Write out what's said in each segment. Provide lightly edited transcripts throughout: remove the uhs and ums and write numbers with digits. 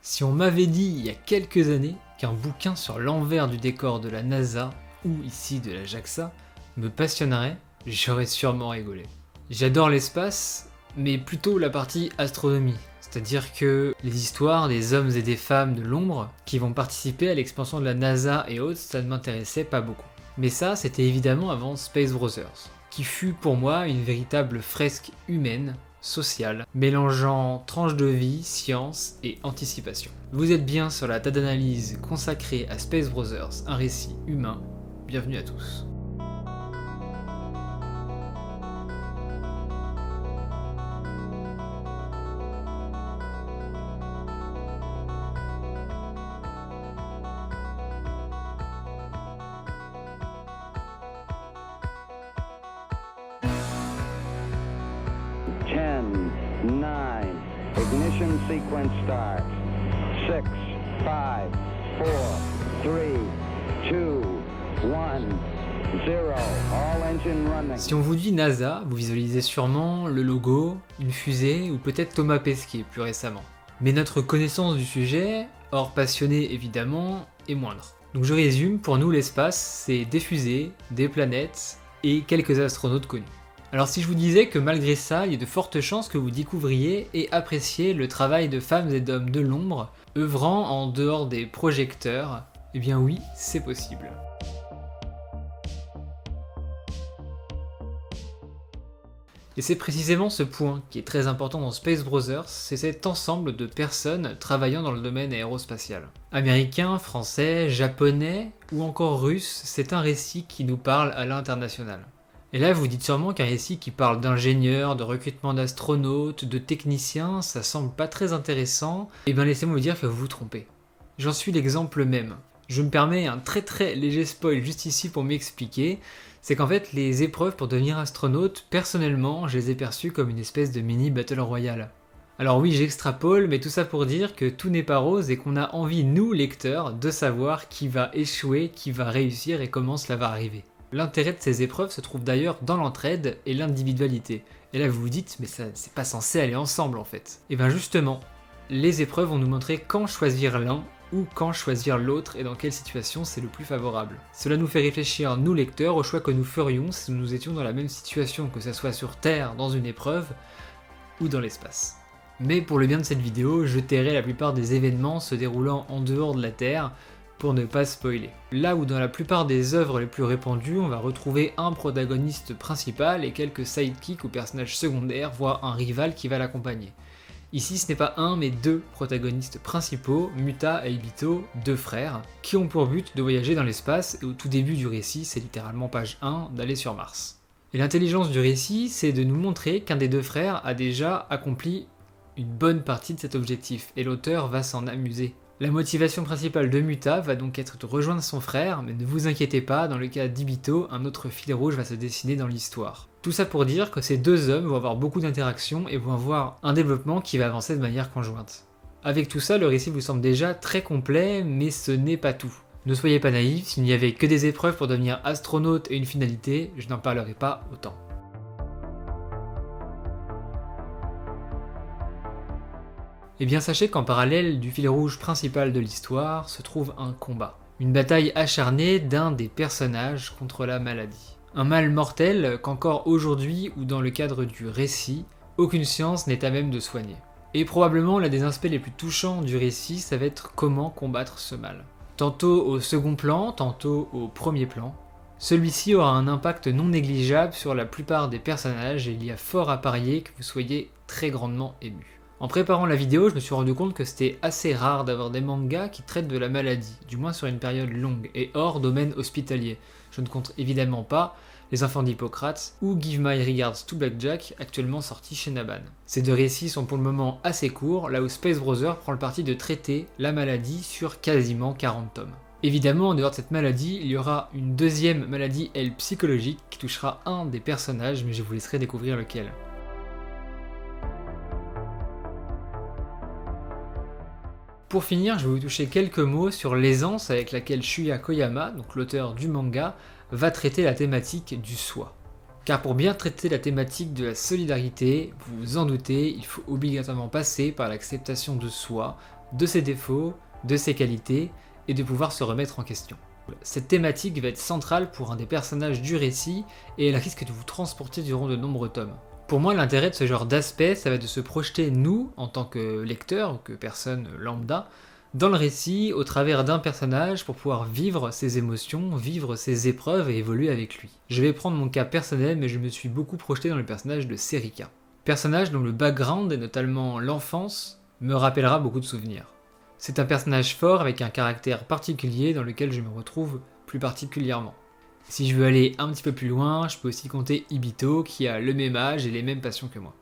Si on m'avait dit il y a quelques années qu'un bouquin sur l'envers du décor de la NASA, ou ici de la JAXA, me passionnerait, j'aurais sûrement rigolé. J'adore l'espace, mais plutôt la partie astronomie, c'est-à-dire que les histoires des hommes et des femmes de l'ombre qui vont participer à l'expansion de la NASA et autres, ça ne m'intéressait pas beaucoup. Mais ça, c'était évidemment avant Space Brothers, qui fut pour moi une véritable fresque humaine, sociale, mélangeant tranche de vie, science et anticipation. Vous êtes bien sur la tas d'analyse consacrée à Space Brothers, un récit humain. Bienvenue à tous. Ignition sequence starts. 6, 5, 4, 3, 2, 1, 0. All engine running. Si on vous dit NASA, vous visualisez sûrement le logo, une fusée ou peut-être Thomas Pesquet plus récemment. Mais notre connaissance du sujet, hors passionné évidemment, est moindre. Donc je résume, pour nous l'espace, c'est des fusées, des planètes et quelques astronautes connus. Alors si je vous disais que malgré ça, il y a de fortes chances que vous découvriez et appréciez le travail de femmes et d'hommes de l'ombre, œuvrant en dehors des projecteurs, eh bien oui, c'est possible. Et c'est précisément ce point qui est très important dans Space Brothers, c'est cet ensemble de personnes travaillant dans le domaine aérospatial. Américains, français, japonais ou encore russes, c'est un récit qui nous parle à l'international. Et là, vous dites sûrement qu'un récit qui parle d'ingénieurs, de recrutement d'astronautes, de techniciens, ça semble pas très intéressant. Eh bien laissez-moi vous dire que vous vous trompez. J'en suis l'exemple même. Je me permets un très léger spoil juste ici pour m'expliquer. C'est qu'en fait, les épreuves pour devenir astronaute, personnellement, je les ai perçues comme une espèce de mini battle royale. Alors oui, j'extrapole, mais tout ça pour dire que tout n'est pas rose et qu'on a envie, nous, lecteurs, de savoir qui va échouer, qui va réussir et comment cela va arriver. L'intérêt de ces épreuves se trouve d'ailleurs dans l'entraide et l'individualité. Et là vous vous dites, mais ça c'est pas censé aller ensemble en fait. Et bien justement, les épreuves vont nous montrer quand choisir l'un ou quand choisir l'autre et dans quelle situation c'est le plus favorable. Cela nous fait réfléchir, nous lecteurs, au choix que nous ferions si nous étions dans la même situation, que ce soit sur Terre, dans une épreuve, ou dans l'espace. Mais pour le bien de cette vidéo, je tairai la plupart des événements se déroulant en dehors de la Terre, pour ne pas spoiler. Là où dans la plupart des œuvres les plus répandues, on va retrouver un protagoniste principal et quelques sidekicks ou personnages secondaires, voire un rival qui va l'accompagner. Ici ce n'est pas un mais deux protagonistes principaux, Muta et Ibito, deux frères, qui ont pour but de voyager dans l'espace et au tout début du récit, c'est littéralement page 1, d'aller sur Mars. Et l'intelligence du récit, c'est de nous montrer qu'un des deux frères a déjà accompli une bonne partie de cet objectif, et l'auteur va s'en amuser. La motivation principale de Muta va donc être de rejoindre son frère, mais ne vous inquiétez pas, dans le cas d'Ibito, un autre fil rouge va se dessiner dans l'histoire. Tout ça pour dire que ces deux hommes vont avoir beaucoup d'interactions et vont avoir un développement qui va avancer de manière conjointe. Avec tout ça, le récit vous semble déjà très complet, mais ce n'est pas tout. Ne soyez pas naïfs, s'il n'y avait que des épreuves pour devenir astronaute et une finalité, je n'en parlerai pas autant. Eh bien sachez qu'en parallèle du fil rouge principal de l'histoire se trouve un combat. Une bataille acharnée d'un des personnages contre la maladie. Un mal mortel qu'encore aujourd'hui ou dans le cadre du récit, aucune science n'est à même de soigner. Et probablement l'un des aspects les plus touchants du récit, ça va être comment combattre ce mal. Tantôt au second plan, tantôt au premier plan. Celui-ci aura un impact non négligeable sur la plupart des personnages et il y a fort à parier que vous soyez très grandement ému. En préparant la vidéo, je me suis rendu compte que c'était assez rare d'avoir des mangas qui traitent de la maladie, du moins sur une période longue, et hors domaine hospitalier. Je ne compte évidemment pas Les Enfants d'Hippocrate ou Give My Regards to Blackjack, actuellement sorti chez Naban. Ces deux récits sont pour le moment assez courts, là où Space Brothers prend le parti de traiter la maladie sur quasiment 40 tomes. Évidemment, en dehors de cette maladie, il y aura une deuxième maladie, elle psychologique, qui touchera un des personnages, mais je vous laisserai découvrir lequel. Pour finir, je vais vous toucher quelques mots sur l'aisance avec laquelle Shuya Koyama, donc l'auteur du manga, va traiter la thématique du soi. Car pour bien traiter la thématique de la solidarité, vous vous en doutez, il faut obligatoirement passer par l'acceptation de soi, de ses défauts, de ses qualités, et de pouvoir se remettre en question. Cette thématique va être centrale pour un des personnages du récit, et elle risque de vous transporter durant de nombreux tomes. Pour moi, l'intérêt de ce genre d'aspect, ça va être de se projeter, nous, en tant que lecteurs, ou que personne lambda, dans le récit, au travers d'un personnage, pour pouvoir vivre ses émotions, vivre ses épreuves et évoluer avec lui. Je vais prendre mon cas personnel, mais je me suis beaucoup projeté dans le personnage de Serika. Personnage dont le background, et notamment l'enfance, me rappellera beaucoup de souvenirs. C'est un personnage fort avec un caractère particulier dans lequel je me retrouve plus particulièrement. Si je veux aller un petit peu plus loin, je peux aussi compter Ibito qui a le même âge et les mêmes passions que moi.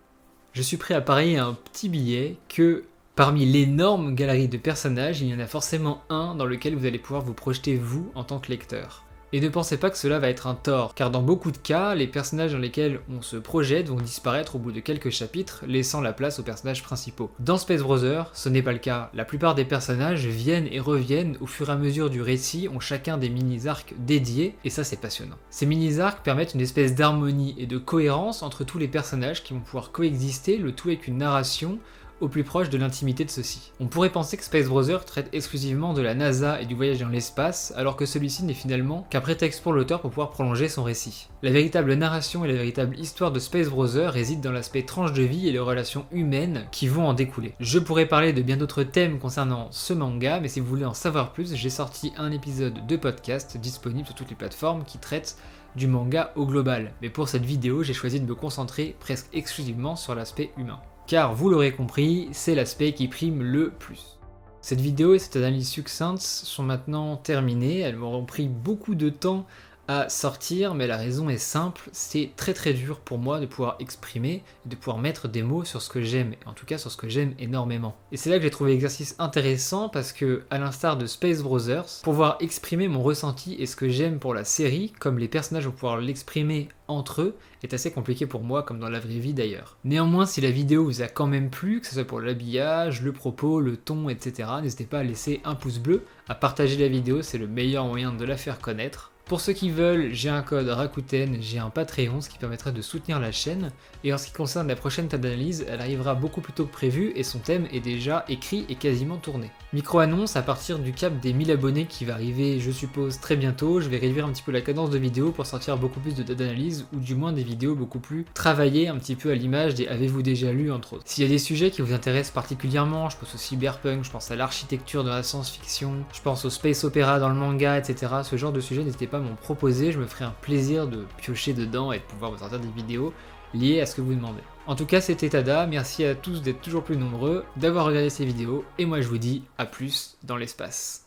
Je suis prêt à parier un petit billet que parmi l'énorme galerie de personnages, il y en a forcément un dans lequel vous allez pouvoir vous projeter vous en tant que lecteur. Et ne pensez pas que cela va être un tort, car dans beaucoup de cas, les personnages dans lesquels on se projette vont disparaître au bout de quelques chapitres, laissant la place aux personnages principaux. Dans Space Brothers, ce n'est pas le cas. La plupart des personnages viennent et reviennent au fur et à mesure du récit, ont chacun des mini-arcs dédiés, et ça c'est passionnant. Ces mini-arcs permettent une espèce d'harmonie et de cohérence entre tous les personnages qui vont pouvoir coexister, le tout avec une narration au plus proche de l'intimité de ceux-ci. On pourrait penser que Space Brothers traite exclusivement de la NASA et du voyage dans l'espace, alors que celui-ci n'est finalement qu'un prétexte pour l'auteur pour pouvoir prolonger son récit. La véritable narration et la véritable histoire de Space Brothers résident dans l'aspect tranche de vie et les relations humaines qui vont en découler. Je pourrais parler de bien d'autres thèmes concernant ce manga, mais si vous voulez en savoir plus, j'ai sorti un épisode de podcast disponible sur toutes les plateformes qui traitent du manga au global. Mais pour cette vidéo, j'ai choisi de me concentrer presque exclusivement sur l'aspect humain. Car vous l'aurez compris, c'est l'aspect qui prime le plus. Cette vidéo et cette analyse succincte sont maintenant terminées, elles m'auront pris beaucoup de temps à sortir, mais la raison est simple, c'est très dur pour moi de pouvoir exprimer, de pouvoir mettre des mots sur ce que j'aime, en tout cas sur ce que j'aime énormément. Et c'est là que j'ai trouvé l'exercice intéressant parce que, à l'instar de Space Brothers, pouvoir exprimer mon ressenti et ce que j'aime pour la série, comme les personnages vont pouvoir l'exprimer entre eux, est assez compliqué pour moi, comme dans la vraie vie d'ailleurs. Néanmoins, si la vidéo vous a quand même plu, que ce soit pour l'habillage, le propos, le ton, etc., n'hésitez pas à laisser un pouce bleu, à partager la vidéo, c'est le meilleur moyen de la faire connaître. Pour ceux qui veulent, j'ai un code Rakuten, j'ai un Patreon, ce qui permettrait de soutenir la chaîne, et en ce qui concerne la prochaine table d'analyse, elle arrivera beaucoup plus tôt que prévu, et son thème est déjà écrit et quasiment tourné. Micro-annonce, à partir du cap des 1000 abonnés qui va arriver, je suppose, très bientôt, je vais réduire un petit peu la cadence de vidéos pour sortir beaucoup plus de table d'analyse, ou du moins des vidéos beaucoup plus travaillées, un petit peu à l'image des Avez-vous déjà lu, entre autres. S'il y a des sujets qui vous intéressent particulièrement, je pense au cyberpunk, je pense à l'architecture dans la science-fiction, je pense au space opéra dans le manga, etc., ce genre de sujet, n'hésitez pas à m'en proposer, je me ferai un plaisir de piocher dedans et de pouvoir vous sortir des vidéos liées à ce que vous demandez. En tout cas, c'était Tada, merci à tous d'être toujours plus nombreux, d'avoir regardé ces vidéos, et moi je vous dis à plus dans l'espace.